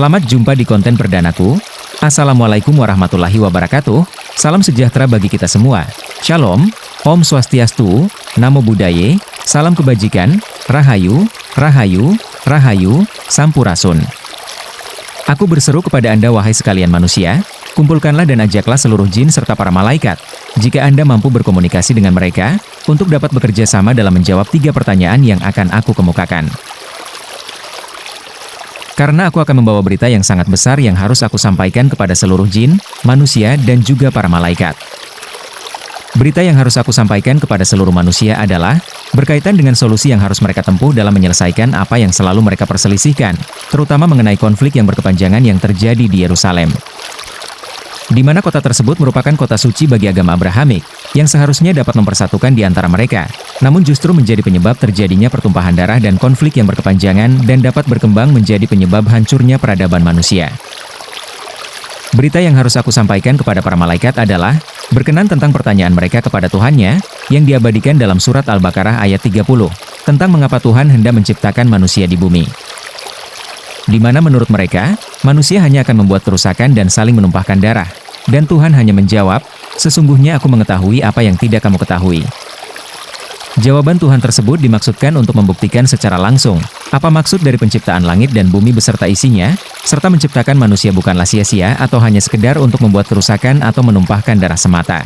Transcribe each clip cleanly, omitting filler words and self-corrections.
Selamat jumpa di konten perdanaku. Assalamualaikum warahmatullahi wabarakatuh. Salam sejahtera bagi kita semua. Shalom, Om Swastiastu, Namo Buddhaye, salam kebajikan, Rahayu, Rahayu, Rahayu, Sampurasun. Aku berseru kepada Anda wahai sekalian manusia, kumpulkanlah dan ajaklah seluruh jin serta para malaikat, jika Anda mampu berkomunikasi dengan mereka, untuk dapat bekerja sama dalam menjawab 3 pertanyaan yang akan aku kemukakan. Karena aku akan membawa berita yang sangat besar yang harus aku sampaikan kepada seluruh jin, manusia, dan juga para malaikat. Berita yang harus aku sampaikan kepada seluruh manusia adalah berkaitan dengan solusi yang harus mereka tempuh dalam menyelesaikan apa yang selalu mereka perselisihkan, terutama mengenai konflik yang berkepanjangan yang terjadi di Yerusalem. Di mana kota tersebut merupakan kota suci bagi agama Abrahamik, yang seharusnya dapat mempersatukan di antara mereka, namun justru menjadi penyebab terjadinya pertumpahan darah dan konflik yang berkepanjangan dan dapat berkembang menjadi penyebab hancurnya peradaban manusia. Berita yang harus aku sampaikan kepada para malaikat adalah berkenan tentang pertanyaan mereka kepada Tuhannya, yang diabadikan dalam surat Al-Baqarah ayat 30, tentang mengapa Tuhan hendak menciptakan manusia di bumi. Di mana menurut mereka, manusia hanya akan membuat kerusakan dan saling menumpahkan darah. Dan Tuhan hanya menjawab, sesungguhnya aku mengetahui apa yang tidak kamu ketahui. Jawaban Tuhan tersebut dimaksudkan untuk membuktikan secara langsung, apa maksud dari penciptaan langit dan bumi beserta isinya, serta menciptakan manusia bukanlah sia-sia atau hanya sekedar untuk membuat kerusakan atau menumpahkan darah semata.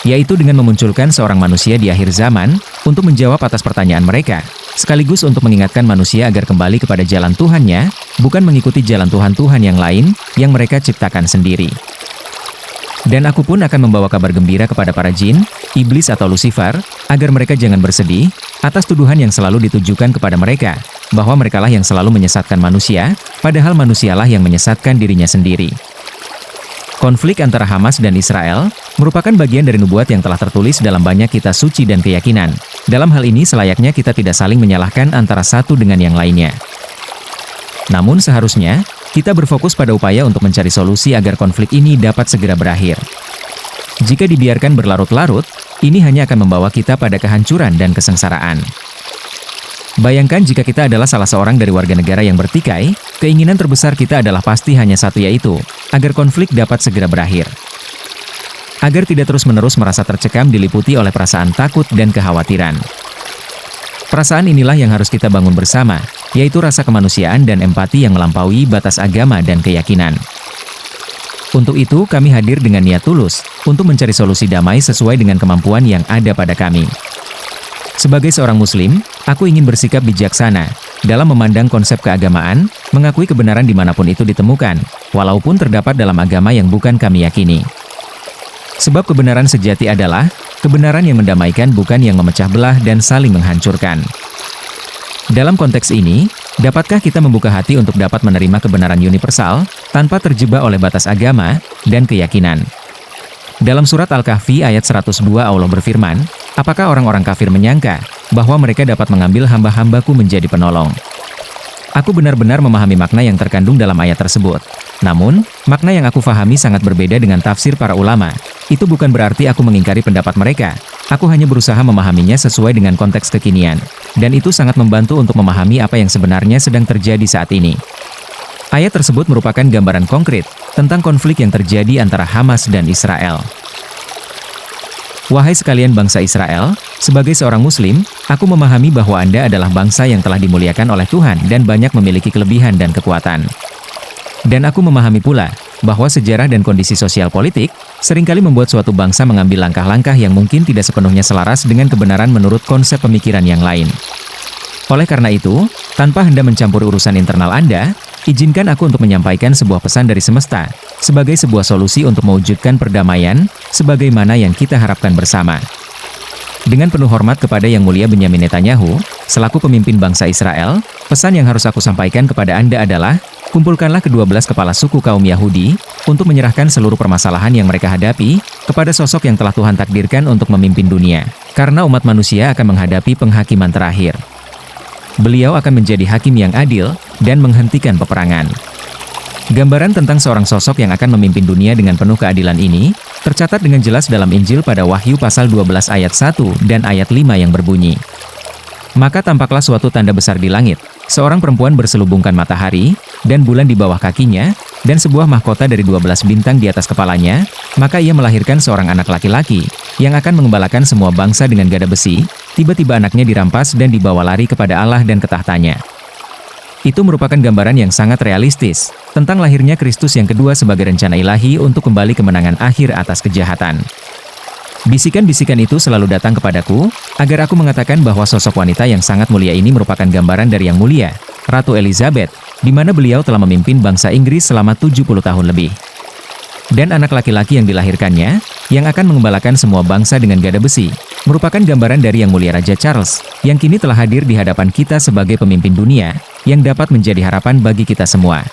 Yaitu dengan memunculkan seorang manusia di akhir zaman, untuk menjawab atas pertanyaan mereka, sekaligus untuk mengingatkan manusia agar kembali kepada jalan Tuhannya, bukan mengikuti jalan Tuhan-Tuhan yang lain, yang mereka ciptakan sendiri. Dan aku pun akan membawa kabar gembira kepada para jin, iblis atau Lucifer, agar mereka jangan bersedih, atas tuduhan yang selalu ditujukan kepada mereka, bahwa merekalah yang selalu menyesatkan manusia, padahal manusialah yang menyesatkan dirinya sendiri. Konflik antara Hamas dan Israel merupakan bagian dari nubuat yang telah tertulis dalam banyak kitab suci dan keyakinan. Dalam hal ini selayaknya kita tidak saling menyalahkan antara satu dengan yang lainnya. Namun seharusnya, kita berfokus pada upaya untuk mencari solusi agar konflik ini dapat segera berakhir. Jika dibiarkan berlarut-larut, ini hanya akan membawa kita pada kehancuran dan kesengsaraan. Bayangkan jika kita adalah salah seorang dari warga negara yang bertikai, keinginan terbesar kita adalah pasti hanya satu, yaitu agar konflik dapat segera berakhir. Agar tidak terus-menerus merasa tercekam diliputi oleh perasaan takut dan kekhawatiran. Perasaan inilah yang harus kita bangun bersama, yaitu rasa kemanusiaan dan empati yang melampaui batas agama dan keyakinan. Untuk itu, kami hadir dengan niat tulus, untuk mencari solusi damai sesuai dengan kemampuan yang ada pada kami. Sebagai seorang Muslim, aku ingin bersikap bijaksana, dalam memandang konsep keagamaan, mengakui kebenaran dimanapun itu ditemukan, walaupun terdapat dalam agama yang bukan kami yakini. Sebab kebenaran sejati adalah, kebenaran yang mendamaikan bukan yang memecah belah dan saling menghancurkan. Dalam konteks ini, dapatkah kita membuka hati untuk dapat menerima kebenaran universal, tanpa terjebak oleh batas agama dan keyakinan? Dalam surat Al-Kahfi ayat 102 Allah berfirman, apakah orang-orang kafir menyangka, bahwa mereka dapat mengambil hamba-hambaku menjadi penolong? Aku benar-benar memahami makna yang terkandung dalam ayat tersebut. Namun, makna yang aku fahami sangat berbeda dengan tafsir para ulama. Itu bukan berarti aku mengingkari pendapat mereka. Aku hanya berusaha memahaminya sesuai dengan konteks kekinian. Dan itu sangat membantu untuk memahami apa yang sebenarnya sedang terjadi saat ini. Ayat tersebut merupakan gambaran konkret tentang konflik yang terjadi antara Hamas dan Israel. Wahai sekalian bangsa Israel, sebagai seorang Muslim, aku memahami bahwa Anda adalah bangsa yang telah dimuliakan oleh Tuhan dan banyak memiliki kelebihan dan kekuatan. Dan aku memahami pula, bahwa sejarah dan kondisi sosial politik, seringkali membuat suatu bangsa mengambil langkah-langkah yang mungkin tidak sepenuhnya selaras dengan kebenaran menurut konsep pemikiran yang lain. Oleh karena itu, tanpa hendak mencampuri urusan internal Anda, izinkan aku untuk menyampaikan sebuah pesan dari semesta, sebagai sebuah solusi untuk mewujudkan perdamaian, sebagaimana yang kita harapkan bersama. Dengan penuh hormat kepada Yang Mulia Benyamin Netanyahu, selaku pemimpin bangsa Israel, pesan yang harus aku sampaikan kepada Anda adalah, kumpulkanlah ke-12 kepala suku kaum Yahudi, untuk menyerahkan seluruh permasalahan yang mereka hadapi, kepada sosok yang telah Tuhan takdirkan untuk memimpin dunia, karena umat manusia akan menghadapi penghakiman terakhir. Beliau akan menjadi hakim yang adil, dan menghentikan peperangan. Gambaran tentang seorang sosok yang akan memimpin dunia dengan penuh keadilan ini, tercatat dengan jelas dalam Injil pada Wahyu pasal 12 ayat 1 dan ayat 5 yang berbunyi, Maka tampaklah suatu tanda besar di langit, seorang perempuan berselubungkan matahari, dan bulan di bawah kakinya, dan sebuah mahkota dari 12 bintang di atas kepalanya, maka ia melahirkan seorang anak laki-laki, yang akan mengembalakan semua bangsa dengan gada besi. Tiba-tiba anaknya dirampas dan dibawa lari kepada Allah dan ke tahtanya. Itu merupakan gambaran yang sangat realistis, tentang lahirnya Kristus yang kedua sebagai rencana ilahi untuk kembali kemenangan akhir atas kejahatan. Bisikan-bisikan itu selalu datang kepadaku, agar aku mengatakan bahwa sosok wanita yang sangat mulia ini merupakan gambaran dari yang mulia, Ratu Elizabeth, di mana beliau telah memimpin bangsa Inggris selama 70 tahun lebih. Dan anak laki-laki yang dilahirkannya, yang akan mengembalakan semua bangsa dengan gada besi, merupakan gambaran dari yang mulia Raja Charles, yang kini telah hadir di hadapan kita sebagai pemimpin dunia, yang dapat menjadi harapan bagi kita semua.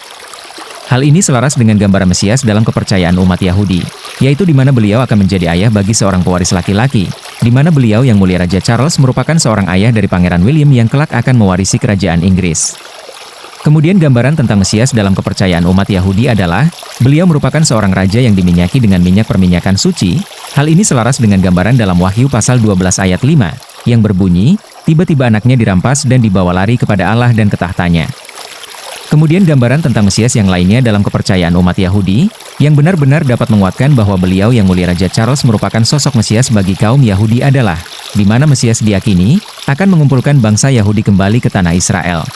Hal ini selaras dengan gambaran Mesias dalam kepercayaan umat Yahudi, yaitu di mana beliau akan menjadi ayah bagi seorang pewaris laki-laki, di mana beliau yang mulia Raja Charles merupakan seorang ayah dari Pangeran William yang kelak akan mewarisi kerajaan Inggris. Kemudian gambaran tentang Mesias dalam kepercayaan umat Yahudi adalah, beliau merupakan seorang raja yang diminyaki dengan minyak perminyakan suci. Hal ini selaras dengan gambaran dalam Wahyu pasal 12 ayat 5, yang berbunyi, tiba-tiba anaknya dirampas dan dibawa lari kepada Allah dan ke tahtanya. Kemudian gambaran tentang Mesias yang lainnya dalam kepercayaan umat Yahudi, yang benar-benar dapat menguatkan bahwa beliau yang mulia Raja Charles merupakan sosok Mesias bagi kaum Yahudi adalah, di mana Mesias diyakini, akan mengumpulkan bangsa Yahudi kembali ke tanah Israel.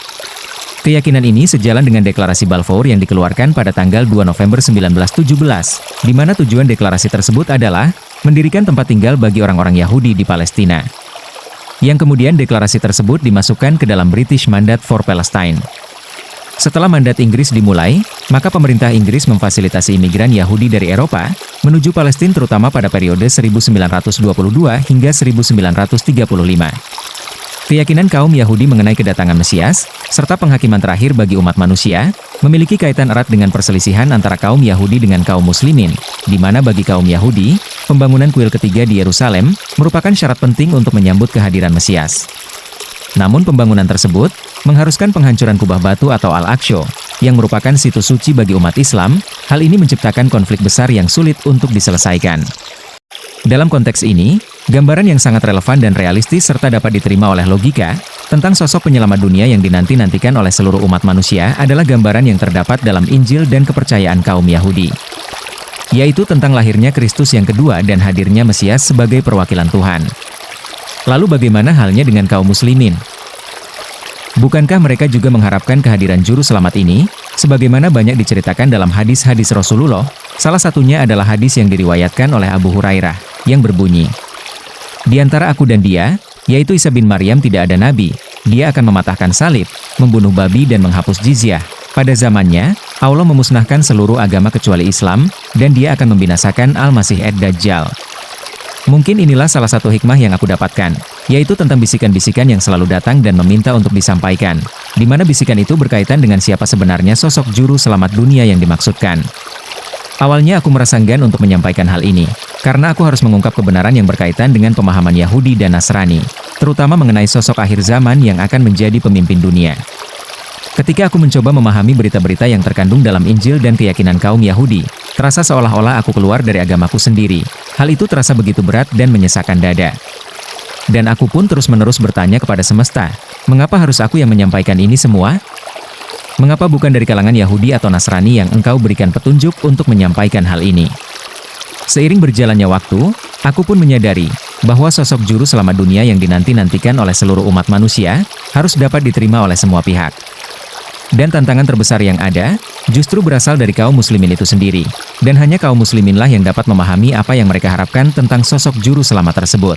Keyakinan ini sejalan dengan deklarasi Balfour yang dikeluarkan pada tanggal 2 November 1917, di mana tujuan deklarasi tersebut adalah, mendirikan tempat tinggal bagi orang-orang Yahudi di Palestina. Yang kemudian deklarasi tersebut dimasukkan ke dalam British Mandate for Palestine. Setelah mandat Inggris dimulai, maka pemerintah Inggris memfasilitasi imigran Yahudi dari Eropa menuju Palestina terutama pada periode 1922 hingga 1935. Keyakinan kaum Yahudi mengenai kedatangan Mesias, serta penghakiman terakhir bagi umat manusia, memiliki kaitan erat dengan perselisihan antara kaum Yahudi dengan kaum Muslimin, di mana bagi kaum Yahudi, pembangunan kuil ketiga di Yerusalem merupakan syarat penting untuk menyambut kehadiran Mesias. Namun pembangunan tersebut mengharuskan penghancuran kubah batu atau Al-Aqsa, yang merupakan situs suci bagi umat Islam. Hal ini menciptakan konflik besar yang sulit untuk diselesaikan. Dalam konteks ini, gambaran yang sangat relevan dan realistis serta dapat diterima oleh logika, tentang sosok penyelamat dunia yang dinanti-nantikan oleh seluruh umat manusia adalah gambaran yang terdapat dalam Injil dan kepercayaan kaum Yahudi. Yaitu tentang lahirnya Kristus yang kedua dan hadirnya Mesias sebagai perwakilan Tuhan. Lalu bagaimana halnya dengan kaum muslimin? Bukankah mereka juga mengharapkan kehadiran juru selamat ini? Sebagaimana banyak diceritakan dalam hadis-hadis Rasulullah, salah satunya adalah hadis yang diriwayatkan oleh Abu Hurairah, yang berbunyi, "Di antara aku dan dia, yaitu Isa bin Maryam tidak ada nabi, dia akan mematahkan salib, membunuh babi dan menghapus jizyah. Pada zamannya, Allah memusnahkan seluruh agama kecuali Islam, dan dia akan membinasakan Al-Masih ad-Dajjal." Mungkin inilah salah satu hikmah yang aku dapatkan, yaitu tentang bisikan-bisikan yang selalu datang dan meminta untuk disampaikan, di mana bisikan itu berkaitan dengan siapa sebenarnya sosok juru selamat dunia yang dimaksudkan. Awalnya aku merasa enggan untuk menyampaikan hal ini, karena aku harus mengungkap kebenaran yang berkaitan dengan pemahaman Yahudi dan Nasrani, terutama mengenai sosok akhir zaman yang akan menjadi pemimpin dunia. Ketika aku mencoba memahami berita-berita yang terkandung dalam Injil dan keyakinan kaum Yahudi, terasa seolah-olah aku keluar dari agamaku sendiri. Hal itu terasa begitu berat dan menyesakkan dada. Dan aku pun terus-menerus bertanya kepada semesta, mengapa harus aku yang menyampaikan ini semua? Mengapa bukan dari kalangan Yahudi atau Nasrani yang engkau berikan petunjuk untuk menyampaikan hal ini? Seiring berjalannya waktu, aku pun menyadari bahwa sosok juru selamat dunia yang dinanti-nantikan oleh seluruh umat manusia harus dapat diterima oleh semua pihak. Dan tantangan terbesar yang ada, justru berasal dari kaum muslimin itu sendiri. Dan hanya kaum musliminlah yang dapat memahami apa yang mereka harapkan tentang sosok juru selamat tersebut.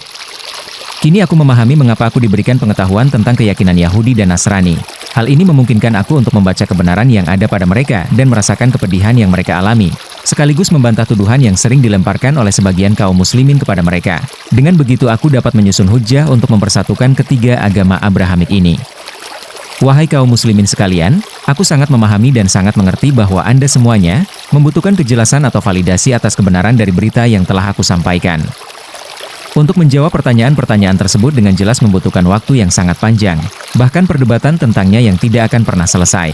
Kini aku memahami mengapa aku diberikan pengetahuan tentang keyakinan Yahudi dan Nasrani. Hal ini memungkinkan aku untuk membaca kebenaran yang ada pada mereka dan merasakan kepedihan yang mereka alami, sekaligus membantah tuduhan yang sering dilemparkan oleh sebagian kaum muslimin kepada mereka. Dengan begitu aku dapat menyusun hujah untuk mempersatukan ketiga agama Abrahamik ini. Wahai kaum muslimin sekalian, aku sangat memahami dan sangat mengerti bahwa Anda semuanya membutuhkan kejelasan atau validasi atas kebenaran dari berita yang telah aku sampaikan. Untuk menjawab pertanyaan-pertanyaan tersebut dengan jelas membutuhkan waktu yang sangat panjang, bahkan perdebatan tentangnya yang tidak akan pernah selesai.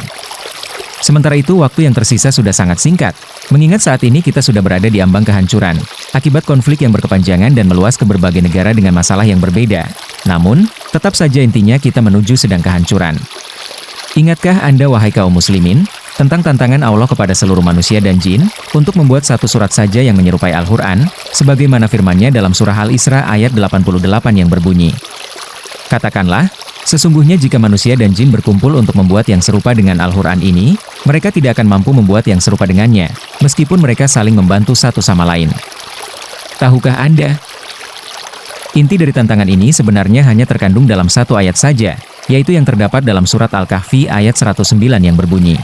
Sementara itu, waktu yang tersisa sudah sangat singkat, mengingat saat ini kita sudah berada di ambang kehancuran, akibat konflik yang berkepanjangan dan meluas ke berbagai negara dengan masalah yang berbeda. Namun, tetap saja intinya kita menuju sedang kehancuran. Ingatkah Anda wahai kaum muslimin, tentang tantangan Allah kepada seluruh manusia dan jin, untuk membuat satu surat saja yang menyerupai Al-Quran, sebagaimana firman-Nya dalam surah Al-Isra ayat 88 yang berbunyi. Katakanlah, sesungguhnya jika manusia dan jin berkumpul untuk membuat yang serupa dengan Al-Quran ini, mereka tidak akan mampu membuat yang serupa dengannya, meskipun mereka saling membantu satu sama lain. Tahukah Anda? Inti dari tantangan ini sebenarnya hanya terkandung dalam satu ayat saja, yaitu yang terdapat dalam surat Al-Kahfi ayat 109 yang berbunyi.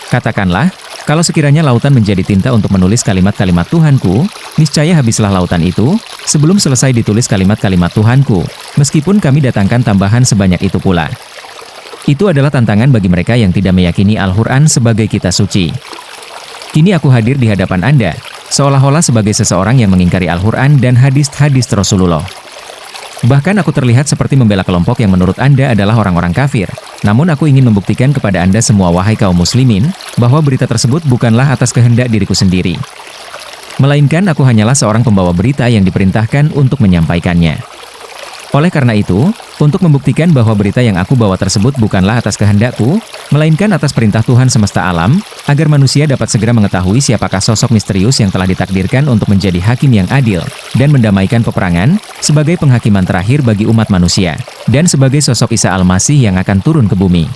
Katakanlah, kalau sekiranya lautan menjadi tinta untuk menulis kalimat-kalimat Tuhanku, niscaya habislah lautan itu, sebelum selesai ditulis kalimat-kalimat Tuhanku, meskipun kami datangkan tambahan sebanyak itu pula. Itu adalah tantangan bagi mereka yang tidak meyakini Al-Quran sebagai kitab suci. Kini aku hadir di hadapan Anda, seolah-olah sebagai seseorang yang mengingkari Al-Quran dan hadis-hadis Rasulullah. Bahkan aku terlihat seperti membela kelompok yang menurut Anda adalah orang-orang kafir. Namun aku ingin membuktikan kepada Anda semua wahai kaum muslimin, bahwa berita tersebut bukanlah atas kehendak diriku sendiri. Melainkan aku hanyalah seorang pembawa berita yang diperintahkan untuk menyampaikannya. Oleh karena itu, untuk membuktikan bahwa berita yang aku bawa tersebut bukanlah atas kehendakku, melainkan atas perintah Tuhan semesta alam, agar manusia dapat segera mengetahui siapakah sosok misterius yang telah ditakdirkan untuk menjadi hakim yang adil, dan mendamaikan peperangan, sebagai penghakiman terakhir bagi umat manusia, dan sebagai sosok Isa Al-Masih yang akan turun ke bumi.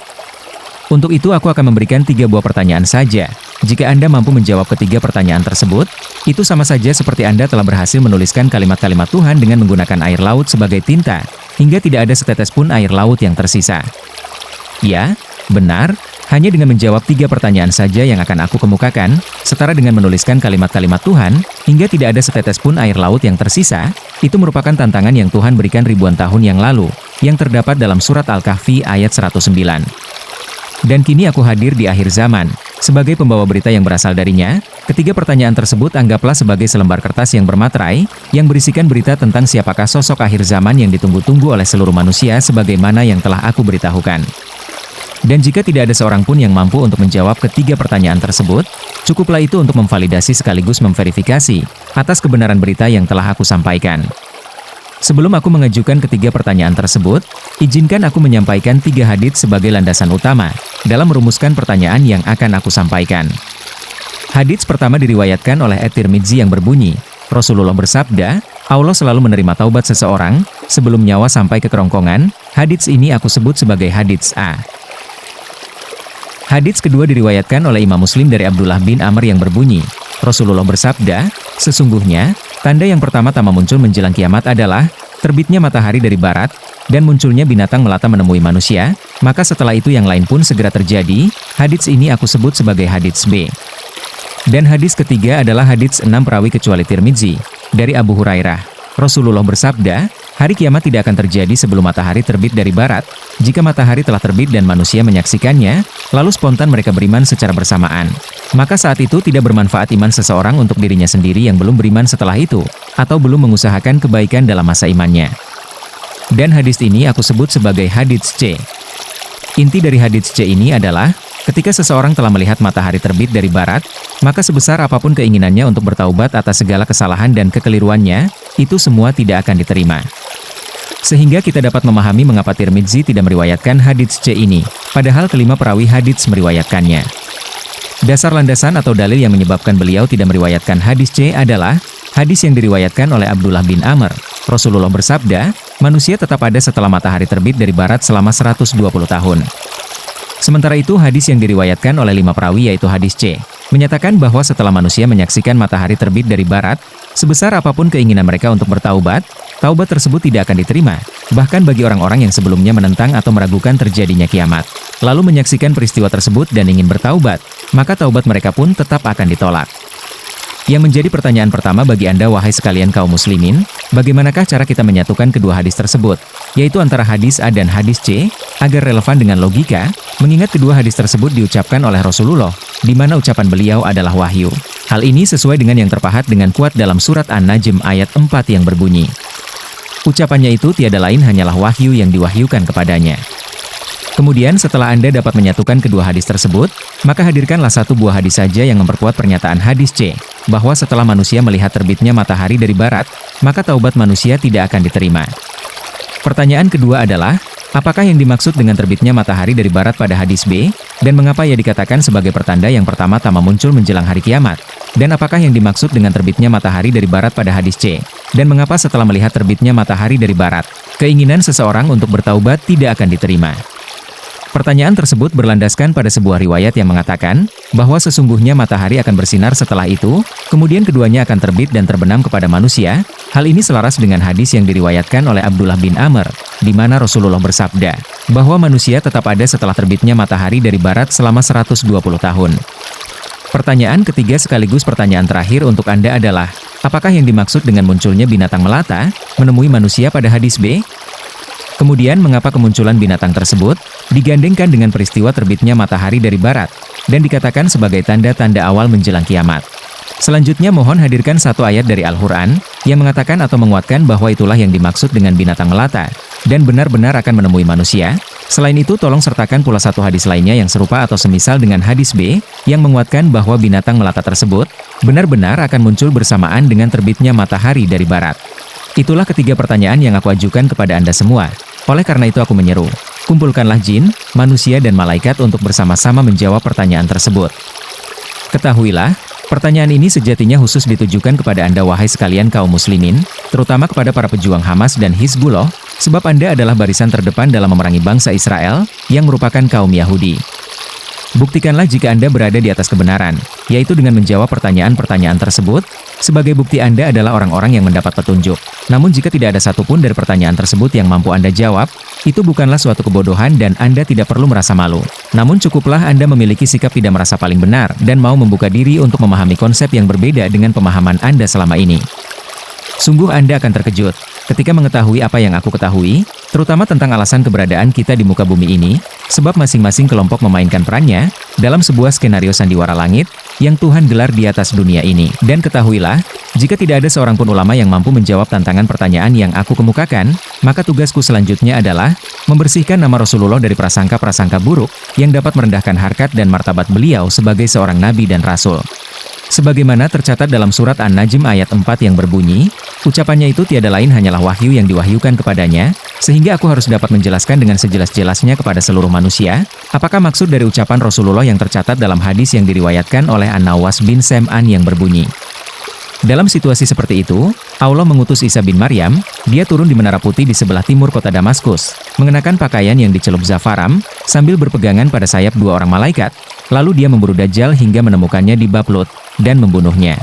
Untuk itu aku akan memberikan 3 buah pertanyaan saja. Jika Anda mampu menjawab ketiga pertanyaan tersebut, itu sama saja seperti Anda telah berhasil menuliskan kalimat-kalimat Tuhan dengan menggunakan air laut sebagai tinta, hingga tidak ada setetes pun air laut yang tersisa. Ya, benar, hanya dengan menjawab 3 pertanyaan saja yang akan aku kemukakan, setara dengan menuliskan kalimat-kalimat Tuhan, hingga tidak ada setetes pun air laut yang tersisa, itu merupakan tantangan yang Tuhan berikan ribuan tahun yang lalu, yang terdapat dalam surat Al-Kahfi ayat 109. Dan kini aku hadir di akhir zaman, sebagai pembawa berita yang berasal darinya. Ketiga pertanyaan tersebut anggaplah sebagai selembar kertas yang bermaterai, yang berisikan berita tentang siapakah sosok akhir zaman yang ditunggu-tunggu oleh seluruh manusia sebagaimana yang telah aku beritahukan. Dan jika tidak ada seorang pun yang mampu untuk menjawab ketiga pertanyaan tersebut, cukuplah itu untuk memvalidasi sekaligus memverifikasi atas kebenaran berita yang telah aku sampaikan. Sebelum aku mengajukan ketiga pertanyaan tersebut, izinkan aku menyampaikan 3 hadits sebagai landasan utama dalam merumuskan pertanyaan yang akan aku sampaikan. Hadits pertama diriwayatkan oleh At-Tirmidzi yang berbunyi, Rasulullah bersabda, Allah selalu menerima taubat seseorang sebelum nyawa sampai ke kerongkongan. Hadits ini aku sebut sebagai hadits A. Hadits kedua diriwayatkan oleh Imam Muslim dari Abdullah bin Amr yang berbunyi, Rasulullah bersabda, sesungguhnya, tanda yang pertama tama muncul menjelang kiamat adalah terbitnya matahari dari barat, dan munculnya binatang melata menemui manusia, maka setelah itu yang lain pun segera terjadi. Hadits ini aku sebut sebagai hadits B. Dan hadits ketiga adalah hadits 6 perawi kecuali Tirmidzi, dari Abu Hurairah. Rasulullah bersabda, hari kiamat tidak akan terjadi sebelum matahari terbit dari barat. Jika matahari telah terbit dan manusia menyaksikannya, lalu spontan mereka beriman secara bersamaan. Maka saat itu tidak bermanfaat iman seseorang untuk dirinya sendiri yang belum beriman setelah itu, atau belum mengusahakan kebaikan dalam masa imannya. Dan hadits ini aku sebut sebagai hadits C. Inti dari hadits C ini adalah, ketika seseorang telah melihat matahari terbit dari barat, maka sebesar apapun keinginannya untuk bertaubat atas segala kesalahan dan kekeliruannya, itu semua tidak akan diterima. Sehingga kita dapat memahami mengapa Tirmidzi tidak meriwayatkan hadits C ini, padahal kelima perawi hadits meriwayatkannya. Dasar landasan atau dalil yang menyebabkan beliau tidak meriwayatkan hadis C adalah hadis yang diriwayatkan oleh Abdullah bin Amr. Rasulullah bersabda, manusia tetap ada setelah matahari terbit dari barat selama 120 tahun. Sementara itu hadis yang diriwayatkan oleh 5 perawi yaitu hadis C, menyatakan bahwa setelah manusia menyaksikan matahari terbit dari barat, sebesar apapun keinginan mereka untuk bertaubat, taubat tersebut tidak akan diterima, bahkan bagi orang-orang yang sebelumnya menentang atau meragukan terjadinya kiamat, lalu menyaksikan peristiwa tersebut dan ingin bertaubat, maka taubat mereka pun tetap akan ditolak. Yang menjadi pertanyaan pertama bagi Anda wahai sekalian kaum muslimin, bagaimanakah cara kita menyatukan kedua hadis tersebut, yaitu antara hadis A dan hadis C, agar relevan dengan logika, mengingat kedua hadis tersebut diucapkan oleh Rasulullah, di mana ucapan beliau adalah wahyu. Hal ini sesuai dengan yang terpahat dengan kuat dalam surat An-Najm ayat 4 yang berbunyi, ucapannya itu tiada lain hanyalah wahyu yang diwahyukan kepadanya. Kemudian setelah Anda dapat menyatukan kedua hadis tersebut, maka hadirkanlah satu buah hadis saja yang memperkuat pernyataan hadis C, bahwa setelah manusia melihat terbitnya matahari dari barat, maka taubat manusia tidak akan diterima. Pertanyaan kedua adalah, Apakah yang dimaksud dengan terbitnya matahari dari barat pada hadis B? Dan mengapa ia dikatakan sebagai pertanda yang pertama-tama muncul menjelang hari kiamat? Dan apakah yang dimaksud dengan terbitnya matahari dari barat pada hadis C? Dan mengapa setelah melihat terbitnya matahari dari barat, keinginan seseorang untuk bertaubat tidak akan diterima? Pertanyaan tersebut berlandaskan pada sebuah riwayat yang mengatakan bahwa sesungguhnya matahari akan bersinar setelah itu, kemudian keduanya akan terbit dan terbenam kepada manusia. Hal ini selaras dengan hadis yang diriwayatkan oleh Abdullah bin Amr, di mana Rasulullah bersabda bahwa manusia tetap ada setelah terbitnya matahari dari barat selama 120 tahun. Pertanyaan ketiga sekaligus pertanyaan terakhir untuk Anda adalah, apakah yang dimaksud dengan munculnya binatang melata menemui manusia pada hadis B? Kemudian mengapa kemunculan binatang tersebut digandengkan dengan peristiwa terbitnya matahari dari barat dan dikatakan sebagai tanda-tanda awal menjelang kiamat? Selanjutnya mohon hadirkan satu ayat dari Al-Quran yang mengatakan atau menguatkan bahwa itulah yang dimaksud dengan binatang melata dan benar-benar akan menemui manusia. Selain itu tolong sertakan pula satu hadis lainnya yang serupa atau semisal dengan hadis B yang menguatkan bahwa binatang melata tersebut benar-benar akan muncul bersamaan dengan terbitnya matahari dari barat. Itulah ketiga pertanyaan yang aku ajukan kepada Anda semua. Oleh karena itu aku menyeru, kumpulkanlah jin, manusia dan malaikat untuk bersama-sama menjawab pertanyaan tersebut. Ketahuilah, pertanyaan ini sejatinya khusus ditujukan kepada Anda wahai sekalian kaum muslimin, terutama kepada para pejuang Hamas dan Hizbullah, sebab Anda adalah barisan terdepan dalam memerangi bangsa Israel, yang merupakan kaum Yahudi. Buktikanlah jika Anda berada di atas kebenaran, yaitu dengan menjawab pertanyaan-pertanyaan tersebut. Sebagai bukti Anda adalah orang-orang yang mendapat petunjuk. Namun jika tidak ada satupun dari pertanyaan tersebut yang mampu Anda jawab, itu bukanlah suatu kebodohan dan Anda tidak perlu merasa malu. Namun cukuplah Anda memiliki sikap tidak merasa paling benar dan mau membuka diri untuk memahami konsep yang berbeda dengan pemahaman Anda selama ini. Sungguh Anda akan terkejut ketika mengetahui apa yang aku ketahui, terutama tentang alasan keberadaan kita di muka bumi ini, sebab masing-masing kelompok memainkan perannya dalam sebuah skenario sandiwara langit yang Tuhan gelar di atas dunia ini. Dan ketahuilah, jika tidak ada seorang pun ulama yang mampu menjawab tantangan pertanyaan yang aku kemukakan, maka tugasku selanjutnya adalah membersihkan nama Rasulullah dari prasangka-prasangka buruk yang dapat merendahkan harkat dan martabat beliau sebagai seorang nabi dan rasul. Sebagaimana tercatat dalam surat An-Najm ayat 4 yang berbunyi, ucapannya itu tiada lain hanyalah wahyu yang diwahyukan kepadanya, sehingga aku harus dapat menjelaskan dengan sejelas-jelasnya kepada seluruh manusia, apakah maksud dari ucapan Rasulullah yang tercatat dalam hadis yang diriwayatkan oleh An-Nawas bin Sam'an yang berbunyi. Dalam situasi seperti itu, Allah mengutus Isa bin Maryam, dia turun di Menara Putih di sebelah timur kota Damaskus, mengenakan pakaian yang dicelup zafaram, sambil berpegangan pada sayap dua orang malaikat, lalu dia memburu Dajjal hingga menemukannya di Bablut, dan membunuhnya.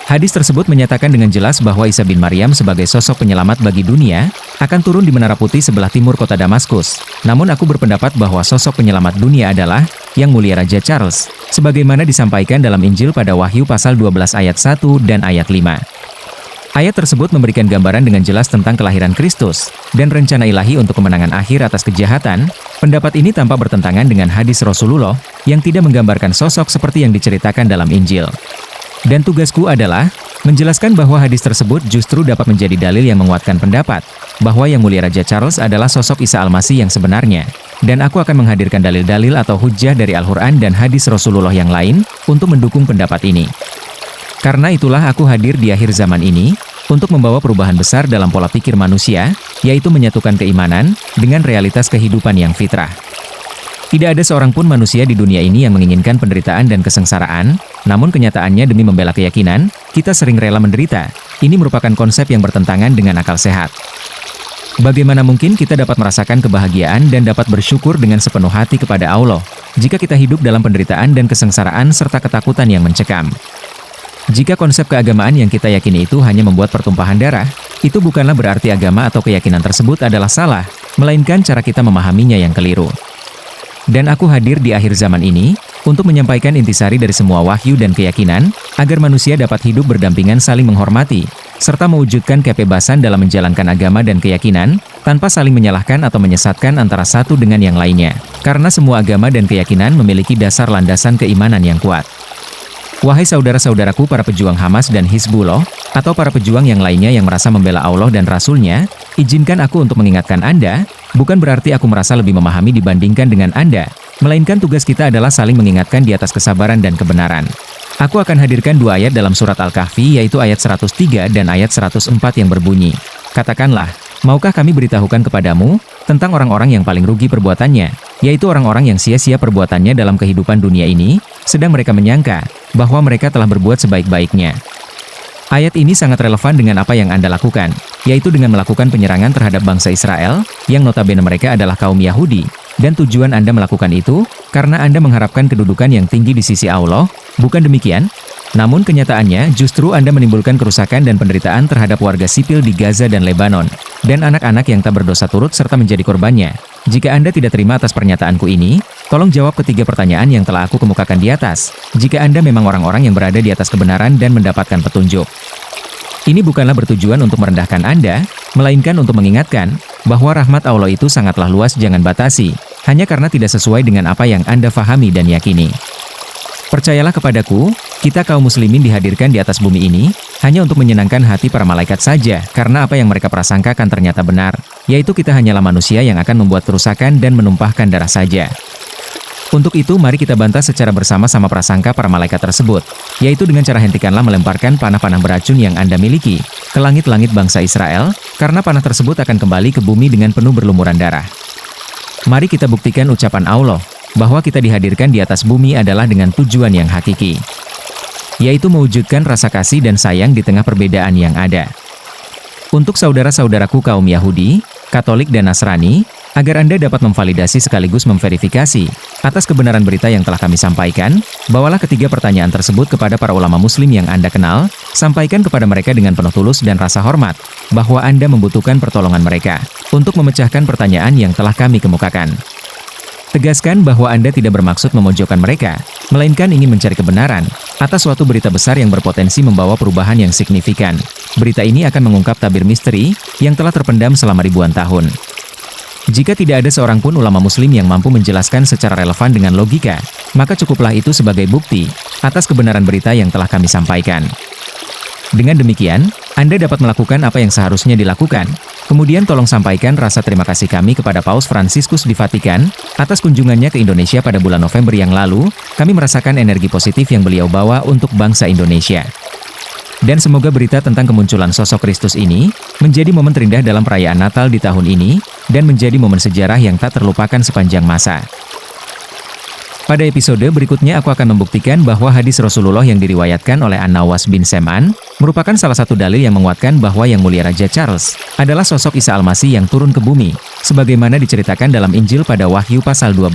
Hadis tersebut menyatakan dengan jelas bahwa Isa bin Maryam sebagai sosok penyelamat bagi dunia, akan turun di Menara Putih sebelah timur kota Damaskus. Namun aku berpendapat bahwa sosok penyelamat dunia adalah Yang Mulia Raja Charles, sebagaimana disampaikan dalam Injil pada Wahyu pasal 12 ayat 1 dan ayat 5. Ayat tersebut memberikan gambaran dengan jelas tentang kelahiran Kristus, dan rencana ilahi untuk kemenangan akhir atas kejahatan. Pendapat ini tampak bertentangan dengan hadis Rasulullah, yang tidak menggambarkan sosok seperti yang diceritakan dalam Injil. Dan tugasku adalah menjelaskan bahwa hadis tersebut justru dapat menjadi dalil yang menguatkan pendapat bahwa Yang Mulia Raja Charles adalah sosok Isa Al-Masih yang sebenarnya. Dan aku akan menghadirkan dalil-dalil atau hujjah dari Al-Quran dan hadis Rasulullah yang lain untuk mendukung pendapat ini. Karena itulah aku hadir di akhir zaman ini untuk membawa perubahan besar dalam pola pikir manusia, yaitu menyatukan keimanan dengan realitas kehidupan yang fitrah. Tidak ada seorang pun manusia di dunia ini yang menginginkan penderitaan dan kesengsaraan, namun kenyataannya demi membela keyakinan, kita sering rela menderita. Ini merupakan konsep yang bertentangan dengan akal sehat. Bagaimana mungkin kita dapat merasakan kebahagiaan dan dapat bersyukur dengan sepenuh hati kepada Allah, jika kita hidup dalam penderitaan dan kesengsaraan serta ketakutan yang mencekam? Jika konsep keagamaan yang kita yakini itu hanya membuat pertumpahan darah, itu bukanlah berarti agama atau keyakinan tersebut adalah salah, melainkan cara kita memahaminya yang keliru. Dan aku hadir di akhir zaman ini, untuk menyampaikan intisari dari semua wahyu dan keyakinan, agar manusia dapat hidup berdampingan saling menghormati, serta mewujudkan kebebasan dalam menjalankan agama dan keyakinan, tanpa saling menyalahkan atau menyesatkan antara satu dengan yang lainnya. Karena semua agama dan keyakinan memiliki dasar landasan keimanan yang kuat. Wahai saudara-saudaraku para pejuang Hamas dan Hizbullah, atau para pejuang yang lainnya yang merasa membela Allah dan Rasul-Nya, izinkan aku untuk mengingatkan Anda, bukan berarti aku merasa lebih memahami dibandingkan dengan Anda, melainkan tugas kita adalah saling mengingatkan di atas kesabaran dan kebenaran. Aku akan hadirkan dua ayat dalam surat Al-Kahfi yaitu ayat 103 dan ayat 104 yang berbunyi, katakanlah, Maukah kami beritahukan kepadamu tentang orang-orang yang paling rugi perbuatannya, yaitu orang-orang yang sia-sia perbuatannya dalam kehidupan dunia ini, sedang mereka menyangka bahwa mereka telah berbuat sebaik-baiknya. Ayat ini sangat relevan dengan apa yang Anda lakukan, yaitu dengan melakukan penyerangan terhadap bangsa Israel, yang notabene mereka adalah kaum Yahudi, dan tujuan Anda melakukan itu, karena Anda mengharapkan kedudukan yang tinggi di sisi Allah, bukan demikian? Namun kenyataannya justru Anda menimbulkan kerusakan dan penderitaan terhadap warga sipil di Gaza dan Lebanon, dan anak-anak yang tak berdosa turut serta menjadi korbannya. Jika Anda tidak terima atas pernyataanku ini, tolong jawab ketiga pertanyaan yang telah aku kemukakan di atas, jika Anda memang orang-orang yang berada di atas kebenaran dan mendapatkan petunjuk. Ini bukanlah bertujuan untuk merendahkan Anda, melainkan untuk mengingatkan bahwa rahmat Allah itu sangatlah luas, jangan batasi, hanya karena tidak sesuai dengan apa yang Anda fahami dan yakini. Percayalah kepadaku, kita kaum muslimin dihadirkan di atas bumi ini, hanya untuk menyenangkan hati para malaikat saja, karena apa yang mereka prasangkakan ternyata benar, yaitu kita hanyalah manusia yang akan membuat kerusakan dan menumpahkan darah saja. Untuk itu mari kita bantah secara bersama-sama prasangka para malaikat tersebut, yaitu dengan cara hentikanlah melemparkan panah-panah beracun yang Anda miliki ke langit-langit bangsa Israel, karena panah tersebut akan kembali ke bumi dengan penuh berlumuran darah. Mari kita buktikan ucapan Allah, bahwa kita dihadirkan di atas bumi adalah dengan tujuan yang hakiki, yaitu mewujudkan rasa kasih dan sayang di tengah perbedaan yang ada. Untuk saudara-saudaraku kaum Yahudi, Katolik dan Nasrani, agar Anda dapat memvalidasi sekaligus memverifikasi atas kebenaran berita yang telah kami sampaikan, bawalah ketiga pertanyaan tersebut kepada para ulama muslim yang Anda kenal, sampaikan kepada mereka dengan penuh tulus dan rasa hormat, bahwa Anda membutuhkan pertolongan mereka untuk memecahkan pertanyaan yang telah kami kemukakan. Tegaskan bahwa Anda tidak bermaksud memojokkan mereka, melainkan ingin mencari kebenaran atas suatu berita besar yang berpotensi membawa perubahan yang signifikan. Berita ini akan mengungkap tabir misteri yang telah terpendam selama ribuan tahun. Jika tidak ada seorang pun ulama muslim yang mampu menjelaskan secara relevan dengan logika, maka cukuplah itu sebagai bukti atas kebenaran berita yang telah kami sampaikan. Dengan demikian, Anda dapat melakukan apa yang seharusnya dilakukan. Kemudian tolong sampaikan rasa terima kasih kami kepada Paus Fransiskus di Vatikan atas kunjungannya ke Indonesia pada bulan November yang lalu. Kami merasakan energi positif yang beliau bawa untuk bangsa Indonesia. Dan semoga berita tentang kemunculan sosok Kristus ini menjadi momen terindah dalam perayaan Natal di tahun ini, dan menjadi momen sejarah yang tak terlupakan sepanjang masa. Pada episode berikutnya aku akan membuktikan bahwa hadis Rasulullah yang diriwayatkan oleh An-Nawas bin Sam'an merupakan salah satu dalil yang menguatkan bahwa Yang Mulia Raja Charles adalah sosok Isa Al-Masih yang turun ke bumi, sebagaimana diceritakan dalam Injil pada Wahyu pasal 12.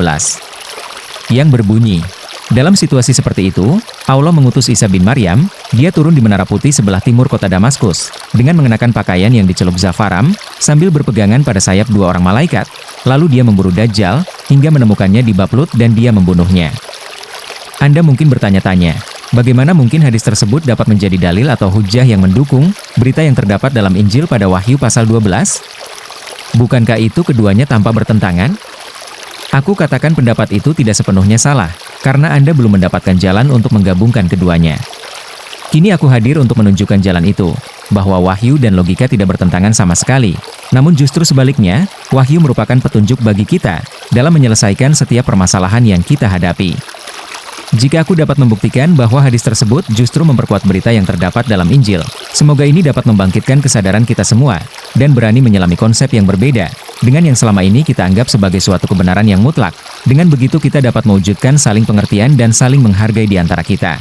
Yang berbunyi, dalam situasi seperti itu, Allah mengutus Isa bin Maryam, dia turun di Menara Putih sebelah timur kota Damaskus, dengan mengenakan pakaian yang dicelup zafaram, sambil berpegangan pada sayap dua orang malaikat. Lalu dia memburu Dajjal, hingga menemukannya di bab Lut dan dia membunuhnya. Anda mungkin bertanya-tanya, bagaimana mungkin hadis tersebut dapat menjadi dalil atau hujah yang mendukung berita yang terdapat dalam Injil pada Wahyu pasal 12? Bukankah itu keduanya tanpa bertentangan? Aku katakan pendapat itu tidak sepenuhnya salah, karena Anda belum mendapatkan jalan untuk menggabungkan keduanya. Kini aku hadir untuk menunjukkan jalan itu, bahwa wahyu dan logika tidak bertentangan sama sekali. Namun justru sebaliknya, wahyu merupakan petunjuk bagi kita dalam menyelesaikan setiap permasalahan yang kita hadapi. Jika aku dapat membuktikan bahwa hadis tersebut justru memperkuat berita yang terdapat dalam Injil, semoga ini dapat membangkitkan kesadaran kita semua, dan berani menyelami konsep yang berbeda, dengan yang selama ini kita anggap sebagai suatu kebenaran yang mutlak. Dengan begitu kita dapat mewujudkan saling pengertian dan saling menghargai di antara kita.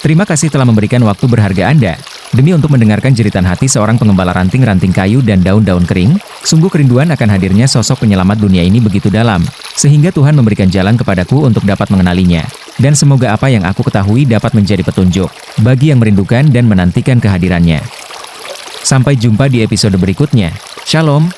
Terima kasih telah memberikan waktu berharga Anda, demi untuk mendengarkan jeritan hati seorang pengembala ranting-ranting kayu dan daun-daun kering. Sungguh kerinduan akan hadirnya sosok penyelamat dunia ini begitu dalam, sehingga Tuhan memberikan jalan kepadaku untuk dapat mengenalinya. Dan semoga apa yang aku ketahui dapat menjadi petunjuk bagi yang merindukan dan menantikan kehadirannya. Sampai jumpa di episode berikutnya. Shalom.